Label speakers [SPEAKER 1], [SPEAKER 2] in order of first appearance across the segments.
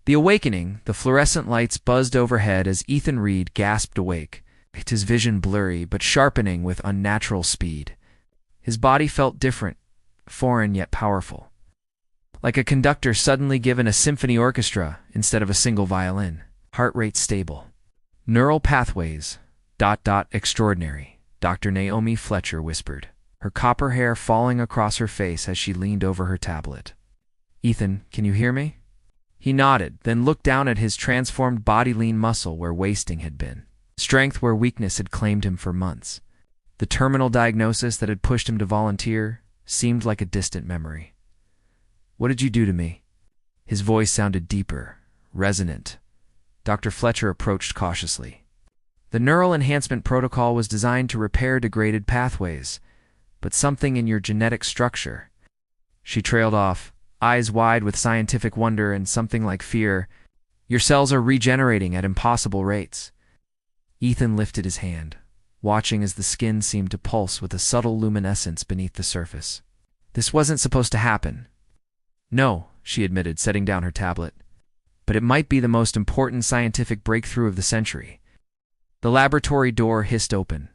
[SPEAKER 1] The awakening, the fluorescent lights buzzed overhead as Ethan Reed gasped awake, his vision blurry but sharpening with unnatural speed. His body felt different, foreign yet powerful, like a conductor suddenly given a symphony orchestra instead of a single violin. Heart rate stable. Neural pathways, ... extraordinary, Dr. Naomi Fletcher whispered, her copper hair falling across her face as she leaned over her tablet. Ethan, can you hear me? He nodded, then looked down at his transformed body, lean muscle where wasting had been, strength where weakness had claimed him for months. The terminal diagnosis that had pushed him to volunteer seemed like a distant memory. What did you do to me? His voice sounded deeper, resonant. Dr. Fletcher approached cautiously. The neural enhancement protocol was designed to repair degraded pathways, but something in your genetic structure. She trailed off, eyes wide with scientific wonder and something like fear. Your cells are regenerating at impossible rates. Ethan lifted his hand, watching as the skin seemed to pulse with a subtle luminescence beneath the surface. This wasn't supposed to happen. No, she admitted, setting down her tablet. But it might be the most important scientific breakthrough of the century. The laboratory door hissed open.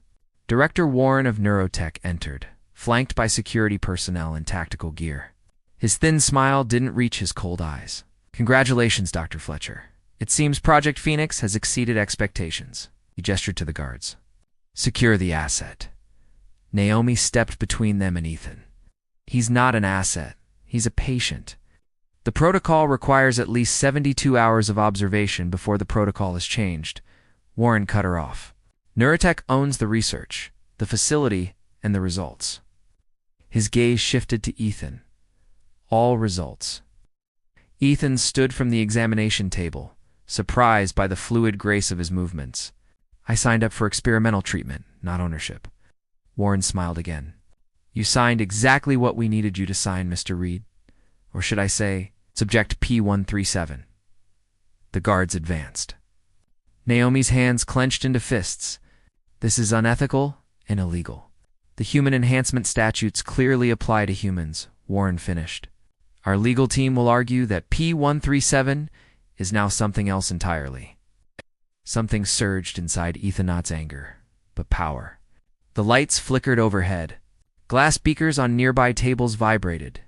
[SPEAKER 1] Director Warren of Neurotech entered, flanked by security personnel in tactical gear. His thin smile didn't reach his cold eyes. Congratulations, Dr. Fletcher. It seems Project Phoenix has exceeded expectations. He gestured to the guards. Secure the asset. Naomi stepped between them and Ethan. He's not an asset. He's a patient. The protocol requires at least 72 hours of observation before the protocol is changed. Warren cut her off. Neurotech owns the research, the facility, and the results. His gaze shifted to Ethan. All results. Ethan stood from the examination table, surprised by the fluid grace of his movements. I signed up for experimental treatment, not ownership. Warren smiled again. You signed exactly what we needed you to sign, Mr. Reed. Or should I say, Subject P-137. The guards advanced. Naomi's hands clenched into fists. This is unethical and illegal. The human enhancement statutes clearly apply to humans, Warren finished. Our legal team will argue that P-137 is now something else entirely. Something surged inside Ethan's anger, but power. The lights flickered overhead. Glass beakers on nearby tables vibrated.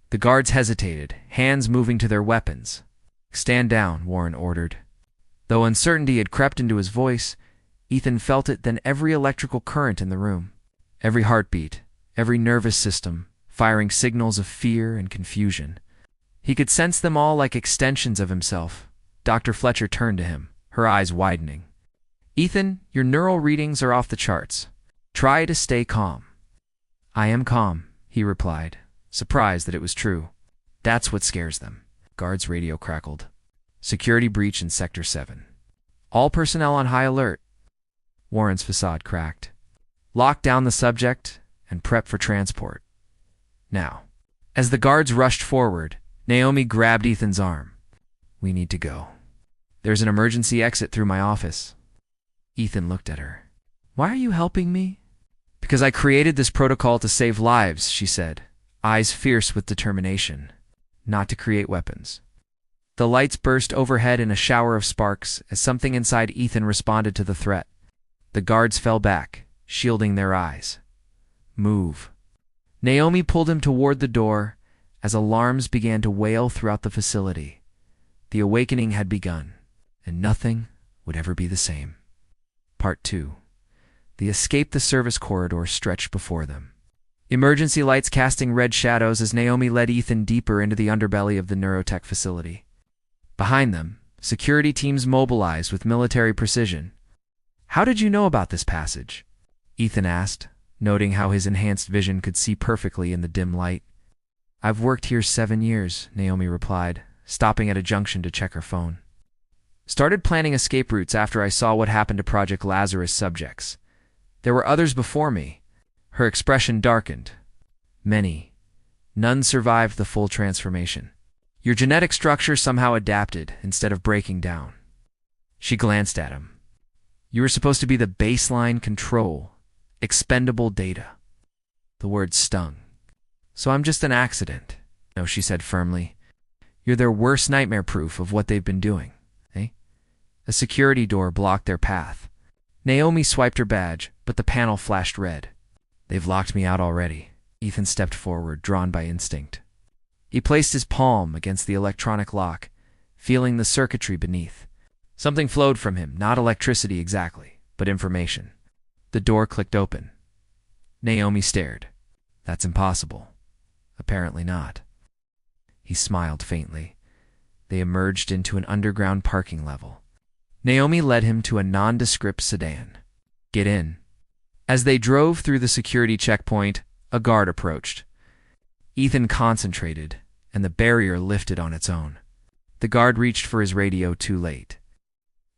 [SPEAKER 1] The guards hesitated, hands moving to their weapons. Stand down, Warren ordered. Though uncertainty had crept into his voice, Ethan felt it then every electrical current in the room. Every heartbeat, every nervous system, firing signals of fear and confusion. He could sense them all like extensions of himself. Dr. Fletcher turned to him, her eyes widening. Ethan, your neural readings are off the charts. Try to stay calm. I am calm, he replied, surprised that it was true. That's what scares them. Guard's radio crackled. Security breach in Sector 7. All personnel on high alert. Warren's facade cracked. Lock down the subject and prep for transport. Now. As the guards rushed forward, Naomi grabbed Ethan's arm. We need to go. There's an emergency exit through my office. Ethan looked at her. Why are you helping me? Because I created this protocol to save lives, she said, eyes fierce with determination, not to create weapons. The lights burst overhead in a shower of sparks as something inside Ethan responded to the threat. The guards fell back, shielding their eyes. Move. Naomi pulled him toward the door as alarms began to wail throughout the facility. The awakening had begun, and nothing would ever be the same. Part 2. The escape the service corridor stretched before them. Emergency lights casting red shadows as Naomi led Ethan deeper into the underbelly of the Neurotech facility. Behind them, security teams mobilized with military precision. How did you know about this passage? Ethan asked, noting how his enhanced vision could see perfectly in the dim light. I've worked here 7 years, Naomi replied, stopping at a junction to check her phone. Started planning escape routes after I saw what happened to Project Lazarus subjects. There were others before me. Her expression darkened. Many. None survived the full transformation. Your genetic structure somehow adapted instead of breaking down. She glanced at him. You were supposed to be the baseline control, expendable data. The words stung. So I'm just an accident. No, she said firmly. You're their worst nightmare proof of what they've been doing, eh? A security door blocked their path. Naomi swiped her badge, but the panel flashed red. They've locked me out already. Ethan stepped forward, drawn by instinct. He placed his palm against the electronic lock, feeling the circuitry beneath. Something flowed from him, not electricity exactly, but information. The door clicked open. Naomi stared. That's impossible. Apparently not. He smiled faintly. They emerged into an underground parking level. Naomi led him to a nondescript sedan. Get in. As they drove through the security checkpoint, a guard approached. Ethan concentrated, and the barrier lifted on its own. The guard reached for his radio too late.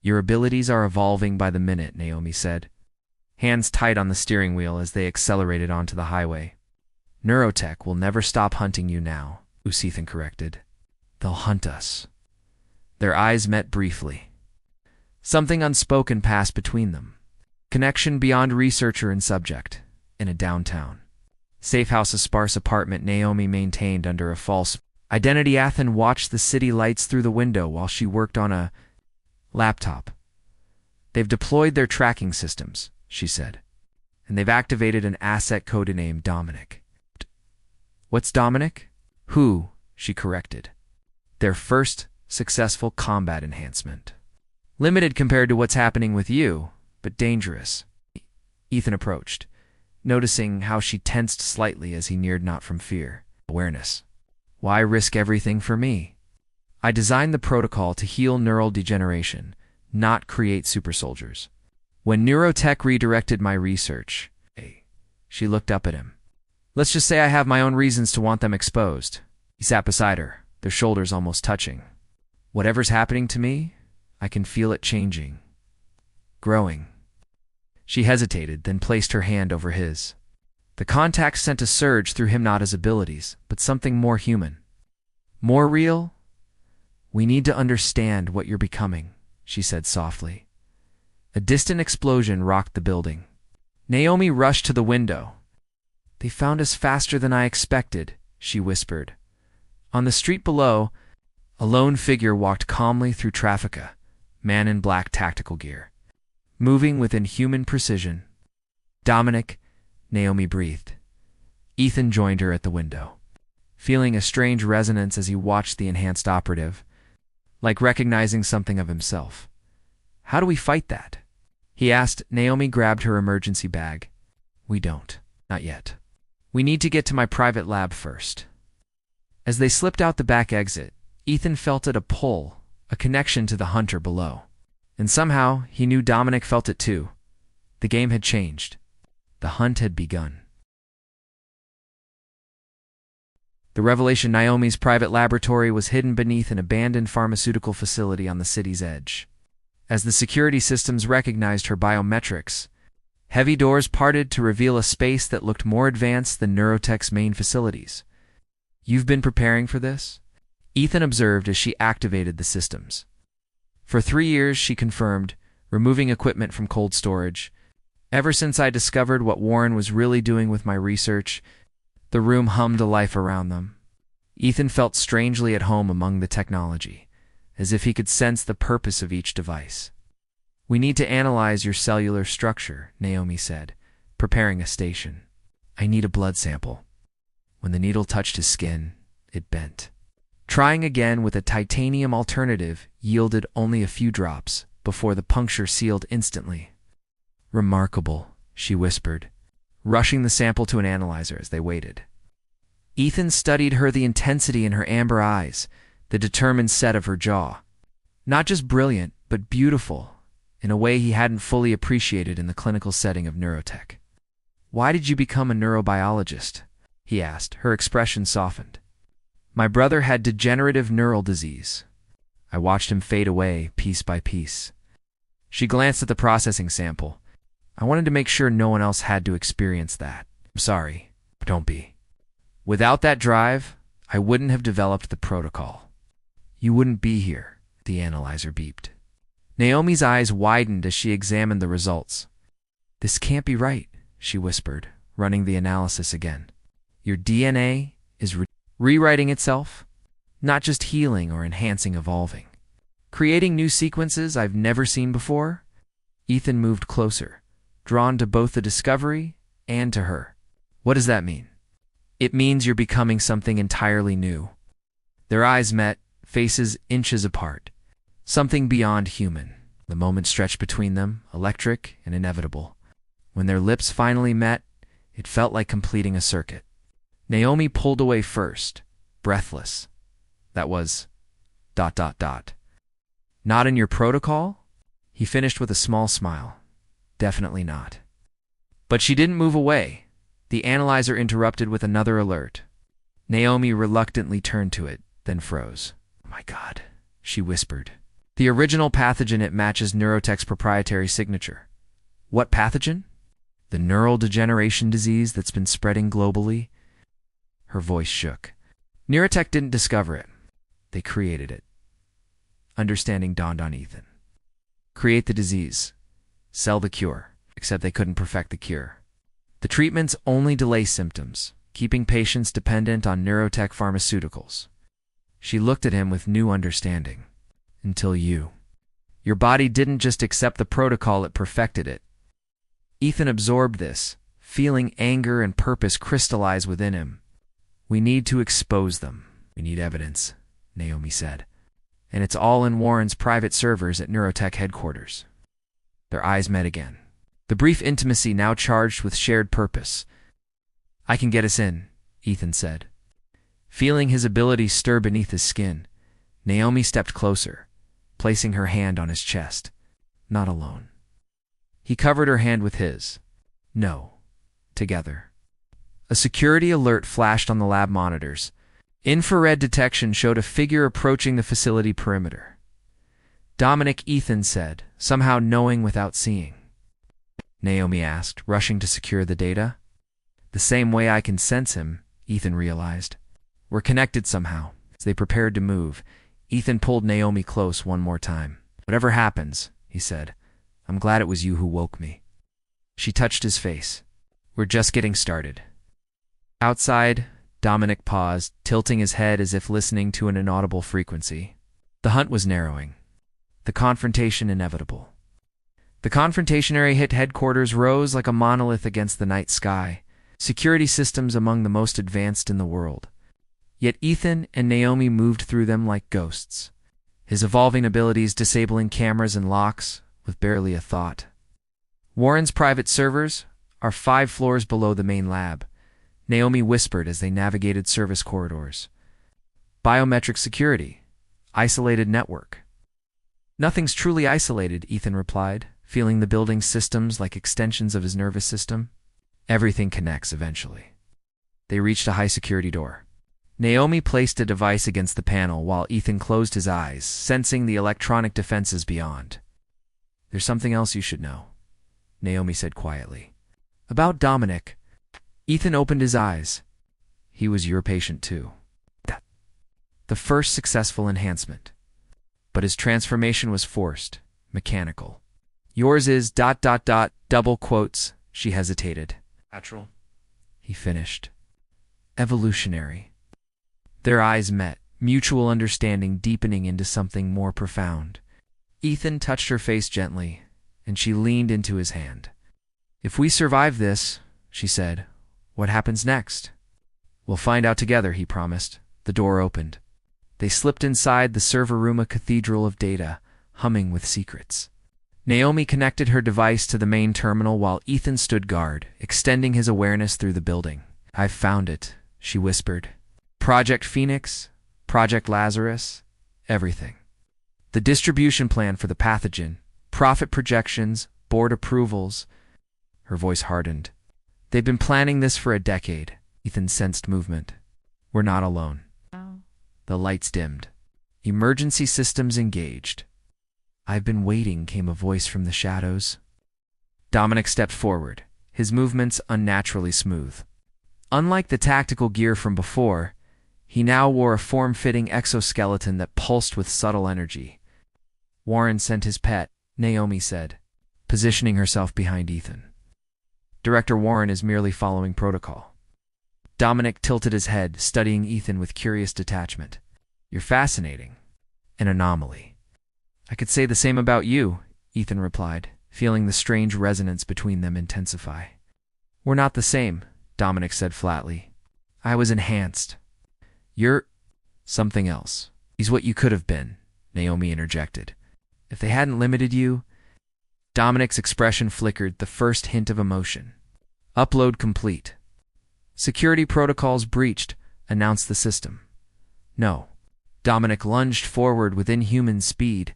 [SPEAKER 1] Your abilities are evolving by the minute, Naomi said, hands tight on the steering wheel as they accelerated onto the highway. Neurotech will never stop hunting you now, Ethan corrected. They'll hunt us. Their eyes met briefly. Something unspoken passed between them. Connection beyond researcher and subject, in a downtown. Safe house, a sparse apartment Naomi maintained under a false identity. Ethan watched the city lights through the window while she worked on a laptop. They've deployed their tracking systems, she said, and they've activated an asset codenamed Dominic. What's Dominic? Who? She corrected. Their first successful combat enhancement. Limited compared to what's happening with you, but dangerous. Ethan approached, noticing how she tensed slightly as he neared, not from fear. Awareness. Why risk everything for me? I designed the protocol to heal neural degeneration, not create super soldiers. When neurotech redirected my research, she looked up at him. Let's just say I have my own reasons to want them exposed. He sat beside her, their shoulders almost touching. Whatever's happening to me, I can feel it changing. Growing. She hesitated, then placed her hand over his. The contact sent a surge through him, not his abilities, but something more human. More real? We need to understand what you're becoming, she said softly. A distant explosion rocked the building. Naomi rushed to the window. They found us faster than I expected, she whispered. On the street below, a lone figure walked calmly through traffic, a man in black tactical gear, moving with inhuman precision. Dominic, Naomi breathed. Ethan joined her at the window, feeling a strange resonance as he watched the enhanced operative, like recognizing something of himself. How do we fight that? He asked. Naomi grabbed her emergency bag. We don't. Not yet. We need to get to my private lab first. As they slipped out the back exit, Ethan felt it, a pull, a connection to the hunter below. And somehow, he knew Dominic felt it too. The game had changed. The hunt had begun. The revelation: Naomi's private laboratory was hidden beneath an abandoned pharmaceutical facility on the city's edge. As the security systems recognized her biometrics, heavy doors parted to reveal a space that looked more advanced than Neurotech's main facilities. You've been preparing for this? Ethan observed as she activated the systems. For 3 years, she confirmed, removing equipment from cold storage. Ever since I discovered what Warren was really doing with my research, the room hummed to life around them. Ethan felt strangely at home among the technology, as if he could sense the purpose of each device. We need to analyze your cellular structure, Naomi said, preparing a station. I need a blood sample. When the needle touched his skin, it bent. Trying again with a titanium alternative yielded only a few drops before the puncture sealed instantly. Remarkable, she whispered, rushing the sample to an analyzer as they waited. Ethan studied her, the intensity in her amber eyes, the determined set of her jaw. Not just brilliant, but beautiful, in a way he hadn't fully appreciated in the clinical setting of neurotech. Why did you become a neurobiologist? He asked, her expression softened. My brother had degenerative neural disease. I watched him fade away, piece by piece. She glanced at the processing sample. I wanted to make sure no one else had to experience that. I'm sorry, but don't be. Without that drive, I wouldn't have developed the protocol. You wouldn't be here, the analyzer beeped. Naomi's eyes widened as she examined the results. This can't be right, she whispered, running the analysis again. Your DNA is rewriting itself? not just healing or enhancing evolving. Creating new sequences I've never seen before? Ethan moved closer, drawn to both the discovery and to her. What does that mean? It means you're becoming something entirely new. Their eyes met, faces inches apart. Something beyond human. The moment stretched between them, electric and inevitable. When their lips finally met, it felt like completing a circuit. Naomi pulled away first, breathless. That was ... Not in your protocol? He finished with a small smile. Definitely not. But she didn't move away. The analyzer interrupted with another alert. Naomi reluctantly turned to it, then froze. Oh my God, she whispered. The original pathogen, it matches Neurotech's proprietary signature. What pathogen? The neural degeneration disease that's been spreading globally? Her voice shook. Neurotech didn't discover it. They created it. Understanding dawned on Ethan. Create the disease. Sell the cure. Except they couldn't perfect the cure. The treatments only delay symptoms, keeping patients dependent on Neurotech pharmaceuticals. She looked at him with new understanding. Until you. Your body didn't just accept the protocol, it perfected it. Ethan absorbed this, feeling anger and purpose crystallize within him. We need to expose them. We need evidence, Naomi said. And it's all in Warren's private servers at Neurotech headquarters. Their eyes met again. The brief intimacy now charged with shared purpose. I can get us in, Ethan said. Feeling his ability stir beneath his skin, Naomi stepped closer, placing her hand on his chest. Not alone. He covered her hand with his. No. Together. A security alert flashed on the lab monitors. Infrared detection showed a figure approaching the facility perimeter. Dominic, Ethan said, somehow knowing without seeing. Naomi asked, rushing to secure the data. The same way I can sense him, Ethan realized. We're connected somehow. As they prepared to move, Ethan pulled Naomi close one more time. Whatever happens, he said, I'm glad it was you who woke me. She touched his face. We're just getting started. Outside, Dominic paused, tilting his head as if listening to an inaudible frequency. The hunt was narrowing. The confrontation inevitable. The confrontation area hit headquarters rose like a monolith against the night sky, security systems among the most advanced in the world. Yet Ethan and Naomi moved through them like ghosts, his evolving abilities disabling cameras and locks with barely a thought. Warren's private servers are 5 floors below the main lab, Naomi whispered as they navigated service corridors. Biometric security. Isolated network. Nothing's truly isolated, Ethan replied, feeling the building's systems like extensions of his nervous system. Everything connects eventually. They reached a high-security door. Naomi placed a device against the panel while Ethan closed his eyes, sensing the electronic defenses beyond. There's something else you should know, Naomi said quietly. About Dominic. Ethan opened his eyes. He was your patient too. The first successful enhancement. But his transformation was forced, mechanical. Yours is ... double quotes, she hesitated. Natural, he finished. Evolutionary. Their eyes met, mutual understanding deepening into something more profound. Ethan touched her face gently, and she leaned into his hand. If we survive this, she said, what happens next? We'll find out together, he promised. The door opened. They slipped inside the server room, a cathedral of data, humming with secrets. Naomi connected her device to the main terminal while Ethan stood guard, extending his awareness through the building. I've found it, she whispered. Project Phoenix, Project Lazarus, everything. The distribution plan for the pathogen, profit projections, board approvals. Her voice hardened. They've been planning this for a decade. Ethan sensed movement. We're not alone. The lights dimmed. Emergency systems engaged. I've been waiting, came a voice from the shadows. Dominic stepped forward, his movements unnaturally smooth. Unlike the tactical gear from before, he now wore a form-fitting exoskeleton that pulsed with subtle energy. Warren sent his pet, Naomi said, positioning herself behind Ethan. Director Warren is merely following protocol. Dominic tilted his head, studying Ethan with curious detachment. You're fascinating. An anomaly. I could say the same about you, Ethan replied, feeling the strange resonance between them intensify. We're not the same, Dominic said flatly. I was enhanced. You're something else. He's what you could have been, Naomi interjected. If they hadn't limited you... Dominic's expression flickered, the first hint of emotion. Upload complete. Security protocols breached, announced the system. No. Dominic lunged forward with inhuman speed.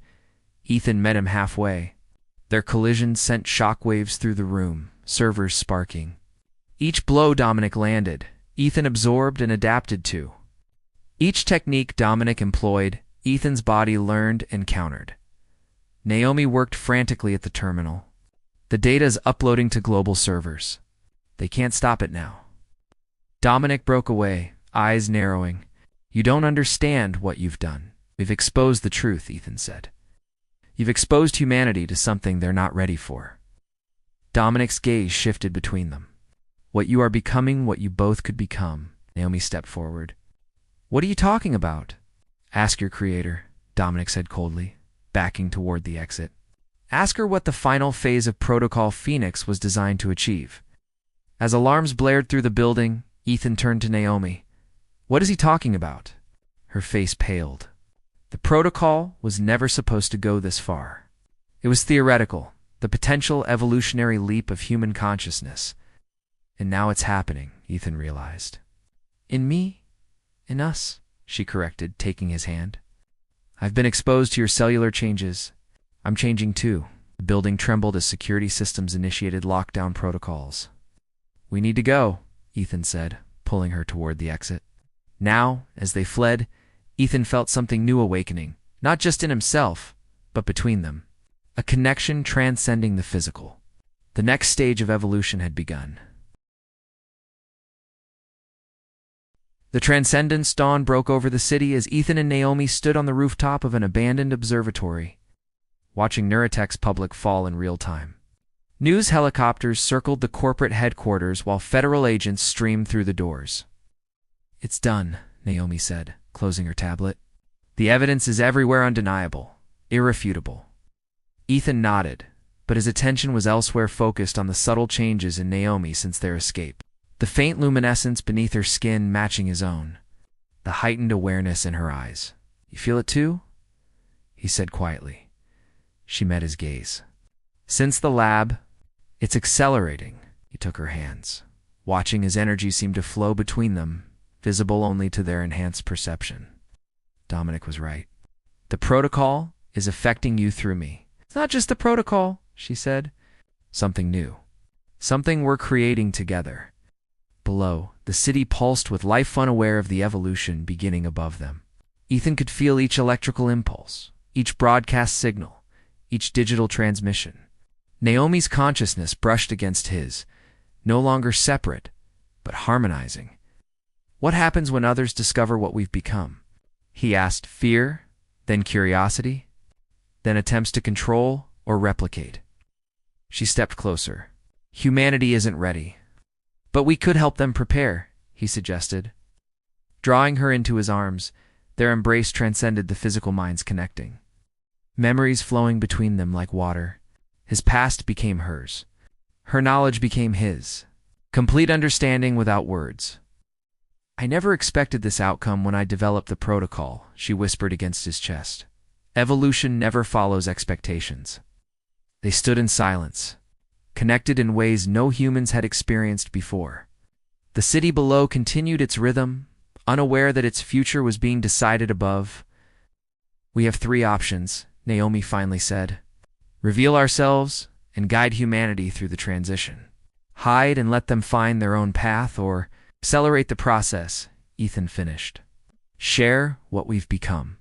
[SPEAKER 1] Ethan met him halfway. Their collision sent shockwaves through the room, servers sparking. Each blow Dominic landed, Ethan absorbed and adapted to. Each technique Dominic employed, Ethan's body learned and countered. Naomi worked frantically at the terminal. The data's uploading to global servers. They can't stop it now. Dominic broke away, eyes narrowing. You don't understand what you've done. We've exposed the truth, Ethan said. You've exposed humanity to something they're not ready for. Dominic's gaze shifted between them. What you are becoming, what you both could become. Naomi stepped forward. What are you talking about? Ask your creator, Dominic said coldly, backing toward the exit. Ask her what the final phase of Protocol Phoenix was designed to achieve. As alarms blared through the building, Ethan turned to Naomi. What is he talking about? Her face paled. The protocol was never supposed to go this far. It was theoretical, the potential evolutionary leap of human consciousness. And now it's happening, Ethan realized. In me? In us, she corrected, taking his hand. I've been exposed to your cellular changes. I'm changing too. The building trembled as security systems initiated lockdown protocols. We need to go, Ethan said, pulling her toward the exit. Now, as they fled, Ethan felt something new awakening, not just in himself, but between them. A connection transcending the physical. The next stage of evolution had begun. The transcendence dawn broke over the city as Ethan and Naomi stood on the rooftop of an abandoned observatory, watching Neurotech's public fall in real time. News helicopters circled the corporate headquarters while federal agents streamed through the doors. It's done, Naomi said, closing her tablet. The evidence is everywhere undeniable, irrefutable. Ethan nodded, but his attention was elsewhere, focused on the subtle changes in Naomi since their escape. The faint luminescence beneath her skin matching his own, the heightened awareness in her eyes. You feel it too? He said quietly. She met his gaze. Since the lab, it's accelerating. He took her hands, watching his energy seem to flow between them, visible only to their enhanced perception. Dominic was right. The protocol is affecting you through me. It's not just the protocol, she said. Something new. Something we're creating together. Below, the city pulsed with life, unaware of the evolution beginning above them. Ethan could feel each electrical impulse, each broadcast signal, each digital transmission. Naomi's consciousness brushed against his, no longer separate, but harmonizing. What happens when others discover what we've become? He asked. Fear, then curiosity, then attempts to control or replicate. She stepped closer. Humanity isn't ready. But we could help them prepare, he suggested. Drawing her into his arms, their embrace transcended the physical minds connecting. Memories flowing between them like water. His past became hers. Her knowledge became his. Complete understanding without words. I never expected this outcome when I developed the protocol, she whispered against his chest. Evolution never follows expectations. They stood in silence, connected in ways no humans had experienced before. The city below continued its rhythm, unaware that its future was being decided above. We have three options, Naomi finally said. Reveal ourselves and guide humanity through the transition. Hide and let them find their own path, or accelerate the process, Ethan finished. Share what we've become.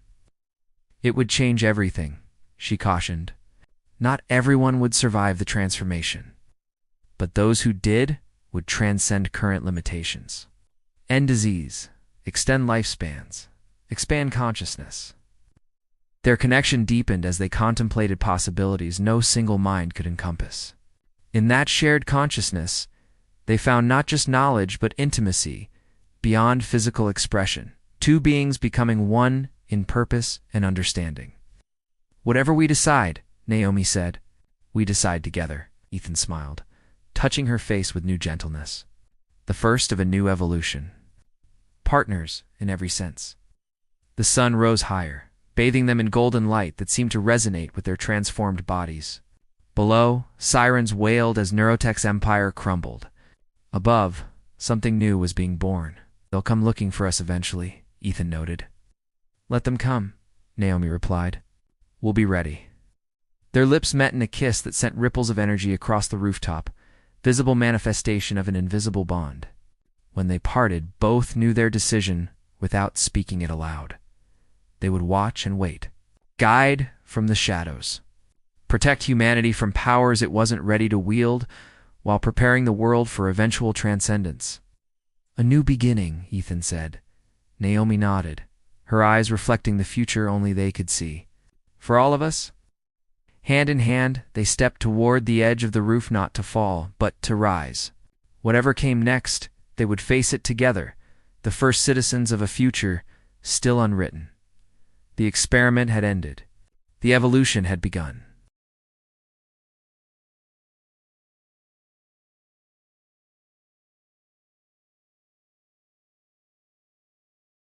[SPEAKER 1] It would change everything, she cautioned. Not everyone would survive the transformation, but those who did would transcend current limitations. End disease, extend lifespans, expand consciousness. Their connection deepened as they contemplated possibilities no single mind could encompass. In that shared consciousness, they found not just knowledge but intimacy, beyond physical expression. Two beings becoming one in purpose and understanding. Whatever we decide, Naomi said, we decide together, Ethan smiled, touching her face with new gentleness. The first of a new evolution. Partners in every sense. The sun rose higher, bathing them in golden light that seemed to resonate with their transformed bodies. Below, sirens wailed as Neurotech's empire crumbled. Above, something new was being born. They'll come looking for us eventually, Ethan noted. Let them come, Naomi replied. We'll be ready. Their lips met in a kiss that sent ripples of energy across the rooftop, visible manifestation of an invisible bond. When they parted, both knew their decision without speaking it aloud. They would watch and wait. Guide from the shadows. Protect humanity from powers it wasn't ready to wield, while preparing the world for eventual transcendence. A new beginning, Ethan said. Naomi nodded, her eyes reflecting the future only they could see. For all of us? Hand in hand, they stepped toward the edge of the roof, not to fall, but to rise. Whatever came next, they would face it together, the first citizens of a future still unwritten. The experiment had ended. The evolution had begun.